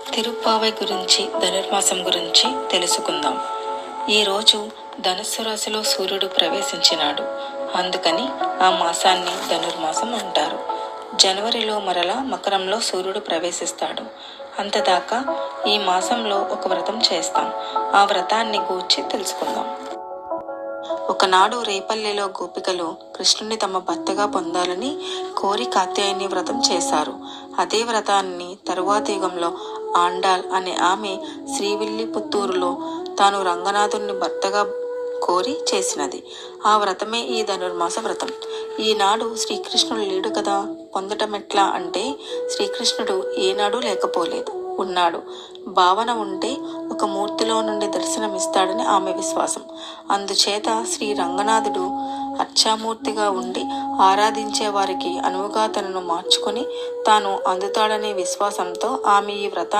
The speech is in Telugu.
తిరుప్పావై గురించి, ధనుర్మాసం గురించి తెలుసుకుందాం. ఈరోజు ధనుస్సు రాశిలో సూర్యుడు ప్రవేశించినాడు. అందుకని ఆ మాసాన్ని ధనుర్మాసం అంటారు. జనవరిలో మరలా మకరంలో సూర్యుడు ప్రవేశిస్తాడు. అంతదాకా ఈ మాసంలో ఒక వ్రతం చేస్తాం. ఆ వ్రతాన్ని గూర్చి తెలుసుకుందాం. ఒకనాడు రేపల్లెలో గోపికలు కృష్ణుని తమ భర్తగా పొందాలని కోరి కాత్యాయని వ్రతం చేశారు. అదే వ్రతాన్ని తరువాతి యుగంలో ఆండాల్ అనే ఆమె శ్రీవిల్లిపుత్తూరులో తాను రంగనాథుని భర్తగా కోరి చేసినది. ఆ వ్రతమే ఈ ధనుర్మాస వ్రతం. ఈనాడు శ్రీకృష్ణుడు లేడు కదా, పొందటమెట్లా అంటే శ్రీకృష్ణుడు ఏనాడు లేకపోలేదు, ఉన్నాడు. భావన ఉంటే ఒక మూర్తిలో నుండి దర్శనమిస్తాడని ఆమె విశ్వాసం. అందుచేత శ్రీ రంగనాథుడు అర్చామూర్తిగా ఉండి ఆరాధించే వారికి అనువుగా తనను మార్చుకొని తాను అందుతాడనే విశ్వాసంతో ఆమె ఈ వ్రతాన్ని